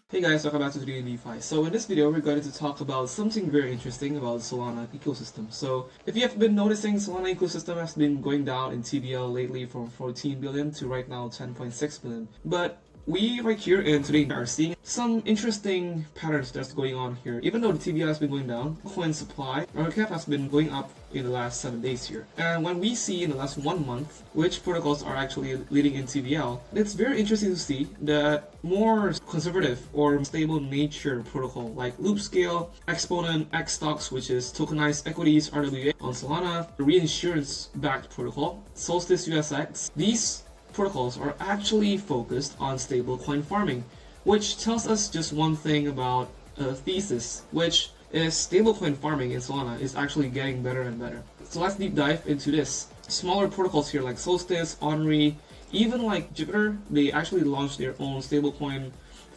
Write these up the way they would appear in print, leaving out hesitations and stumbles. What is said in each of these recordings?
Hey guys, welcome back to 3D DeFi. So in this video, we're going to talk about something very interesting about Solana ecosystem. So if you have been noticing, Solana ecosystem has been going down in TVL lately from 14 billion to right now 10.6 billion. But we right here in today are seeing some interesting patterns that's going on here. Even though the TVL has been going down, coin supply, market cap has been going up in the last 7 days here. And when we see in the last 1 month which protocols are actually leading in TVL, it's very interesting to see that more conservative or stable nature protocol like Loopscale, Exponent, Xstocks, which is tokenized equities RWA on Solana, reinsurance backed protocol, Solstice USX, these protocols are actually focused on stablecoin farming, which tells us just one thing about a thesis, which is stablecoin farming in Solana is actually getting better and better. So let's deep dive into this. Smaller protocols here like Solstice, Onry, even like Jupiter, they actually launched their own stablecoin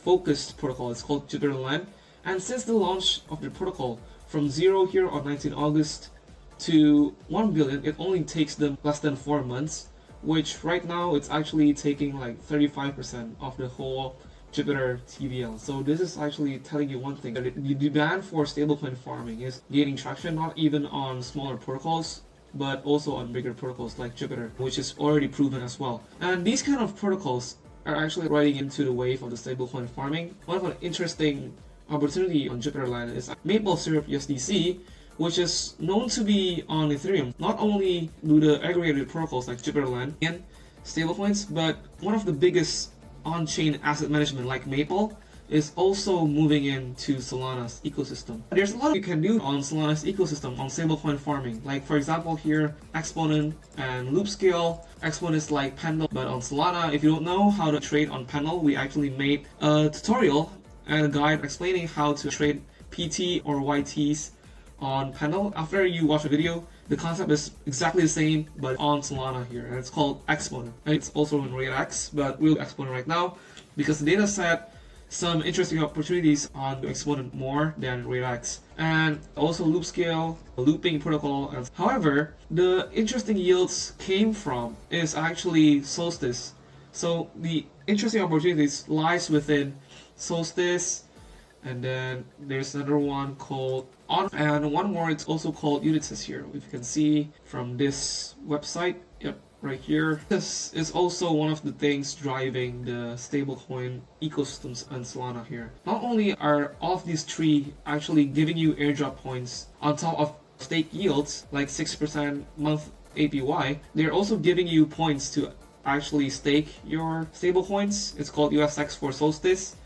focused protocol. It's called Jupiter Land. And since the launch of the protocol from 0 here on 19 August to 1 billion, it only takes them less than 4 months, which right now it's actually taking like 35% of the whole Jupiter TVL. So this is actually telling you one thing, that the demand for stablecoin farming is gaining traction not even on smaller protocols, but also on bigger protocols like Jupiter, which is already proven as well. And these kind of protocols are actually riding into the wave of the stablecoin farming. One of the interesting opportunity on Jupiter Land is Maple Syrup USDC, which is known to be on Ethereum. Not only do the aggregated protocols like Jupiter Land and stablecoins, but one of the biggest on-chain asset management like Maple is also moving into Solana's ecosystem. There's a lot you can do on Solana's ecosystem on stablecoin farming. Like for example here, Exponent and Loopscale. Exponent is like Pendle, but on Solana, if you don't know how to trade on Pendle, we actually made a tutorial and a guide explaining how to trade PT or YTs on Pendle. After you watch the video, the concept is exactly the same but on Solana here, and it's called Exponent. And it's also in RateX, but we'll do Exponent right now because the data set some interesting opportunities on Exponent more than RateX. And also Loopscale, a looping protocol. However, the interesting yields came from is actually Solstice. So the interesting opportunities lies within Solstice, and then there's another one called On, and one more it's also called Unitas here. If you can see from this website, yep, right here. This is also one of the things driving the stablecoin ecosystems on Solana here. Not only are all of these three actually giving you airdrop points on top of stake yields like 6% month APY, they're also giving you points to actually stake your stablecoins. It's called USX for Solstice.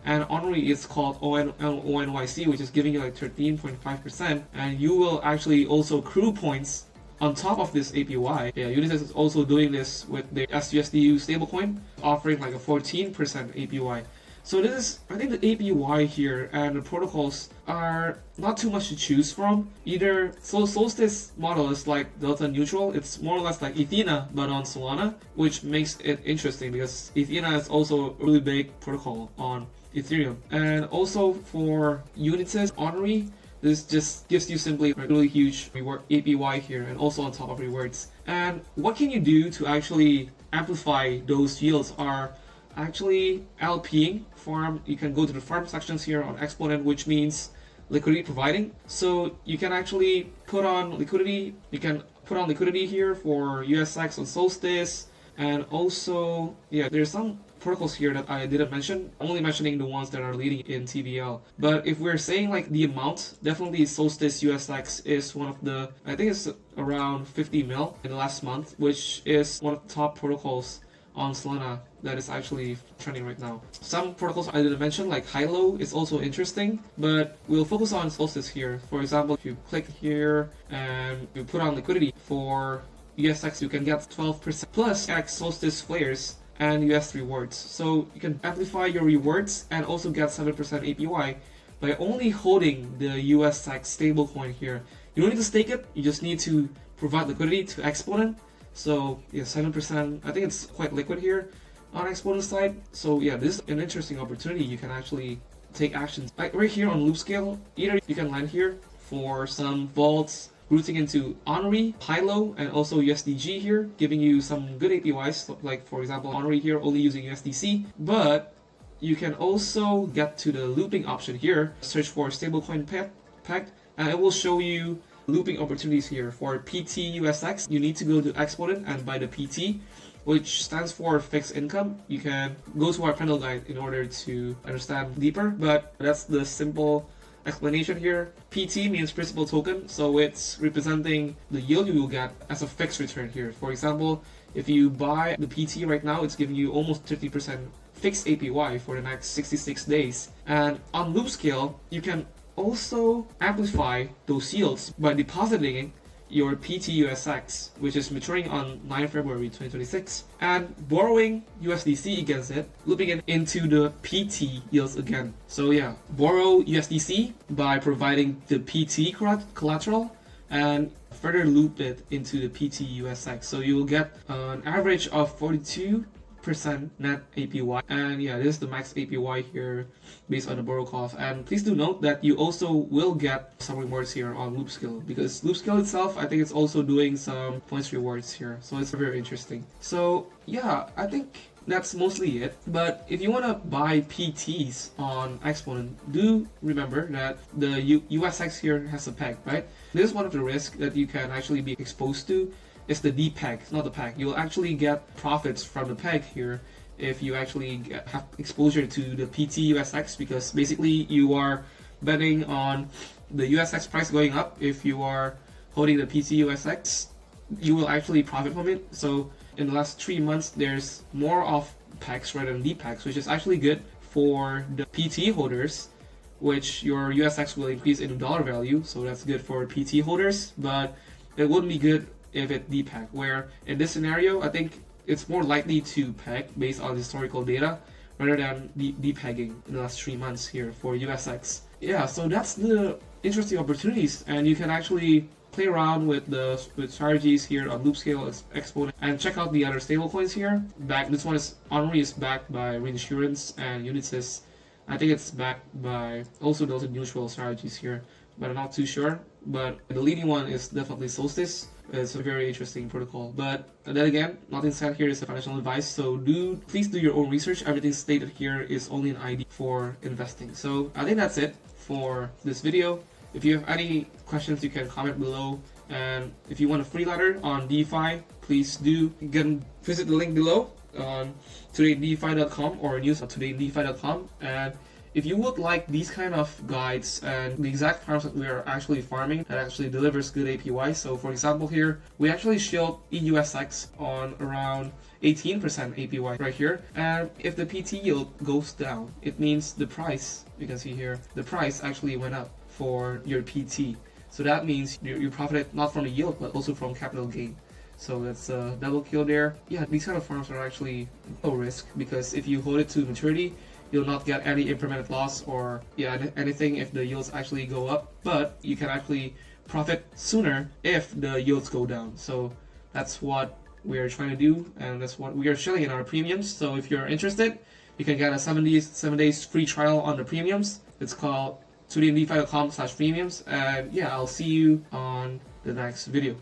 And Onry is called ONYC, which is giving you like 13.5%, and you will actually also accrue points on top of this APY. Yeah, Unitas is also doing this with their SUSDU stablecoin, offering like a 14% APY. So this is, I think the APY here and the protocols are not too much to choose from. Either, so Solstice model is like delta neutral, it's more or less like Ethena but on Solana, which makes it interesting because Ethena is also a really big protocol on Ethereum. And also for Unitas, Onry, this just gives you simply a really huge reward APY here and also on top of rewards. And what can you do to actually amplify those yields are actually LPing farm. You can go to the farm sections here on Exponent, which means liquidity providing. So you can actually put on liquidity. You can put on liquidity here for USX on Solstice, and also there's some protocols here that I didn't mention, only mentioning the ones that are leading in TVL. But if we're saying like the amount, definitely Solstice USX is one of the, I think it's around 50 mil in the last month, which is one of the top protocols on Solana that is actually trending right now. Some protocols I didn't mention like Hilo is also interesting, but we'll focus on Solstice here. For example, if you click here and you put on liquidity for USX, you can get 12% plus X Solstice flares and US rewards. So you can amplify your rewards and also get 7% APY by only holding the USX stablecoin here. You don't need to stake it, you just need to provide liquidity to Exponent. So yeah, 7%, I think it's quite liquid here on Exponent side. So yeah, this is an interesting opportunity. You can actually take actions. Like right here on Loopscale, either you can land here for some vaults, routing into Onry, Hilo, and also USDG here, giving you some good APYs, like for example Onry here only using USDC. But you can also get to the looping option here. Search for stablecoin peg, and it will show you looping opportunities here. For PTUSX, you need to go to Exponent and buy the PT, which stands for fixed income. You can go to our panel guide in order to understand deeper, but that's the simple explanation here. PT means principal token, so it's representing the yield you will get as a fixed return here. For example, if you buy the PT right now, it's giving you almost 30% fixed APY for the next 66 days. And on Loopscale, you can also amplify those yields by depositing your PTUSX, which is maturing on 9 February 2026, and borrowing USDC against it, looping it into the PT yields again. So yeah, borrow USDC by providing the PT collateral and further loop it into the PTUSX. So you will get an average of 42% net APY, and yeah, this is the max APY here based on the borrow cost. And please do note that you also will get some rewards here on Loopscale, because Loopscale itself, I think it's also doing some points rewards here, so it's very interesting. So yeah, I think that's mostly it. But if you want to buy PTs on Exponent, do remember that the USX here has a peg, right? This is one of the risks that you can actually be exposed to. It's the D peg, not the peg. You'll actually get profits from the peg here if you actually have exposure to the PT USX, because basically you are betting on the USX price going up. If you are holding the PT USX, you will actually profit from it. So in the last 3 months, there's more of pegs rather than D pegs, which is actually good for the PT holders, which your USX will increase in dollar value. So that's good for PT holders, but it wouldn't be good if it depeg, where in this scenario, I think it's more likely to peg based on historical data rather than depegging in the last 3 months here for USX. Yeah, so that's the interesting opportunities, and you can actually play around with strategies here on Loopscale, Exponent, and check out the other stablecoins here. This one is Honorary is backed by Reinsurance, and Unisys, I think it's backed by also those neutral strategies here, but I'm not too sure. But the leading one is definitely Solstice. It's a very interesting protocol. But then again, nothing said here is financial advice, so please do your own research. Everything stated here is only an ID for investing. So I think that's it for this video. If you have any questions, you can comment below. And if you want a free letter on DeFi, please do. You can visit the link below on todaydefi.com or news.todaydefi.com. And if you would like these kind of guides and the exact farms that we are actually farming that actually delivers good APY, so for example here, we actually showed EUSX on around 18% APY right here, and if the PT yield goes down, it means the price, you can see here, the price actually went up for your PT. So that means you profited not from the yield, but also from capital gain. So that's a double kill there. Yeah, these kind of farms are actually low risk, because if you hold it to maturity, you'll not get any implemented loss or anything if the yields actually go up, but you can actually profit sooner if the yields go down. So that's what we are trying to do, and that's what we are showing in our premiums. So if you're interested, you can get a 7 days free trial on the premiums. It's called todaydefi.com/premiums, and yeah, I'll see you on the next video.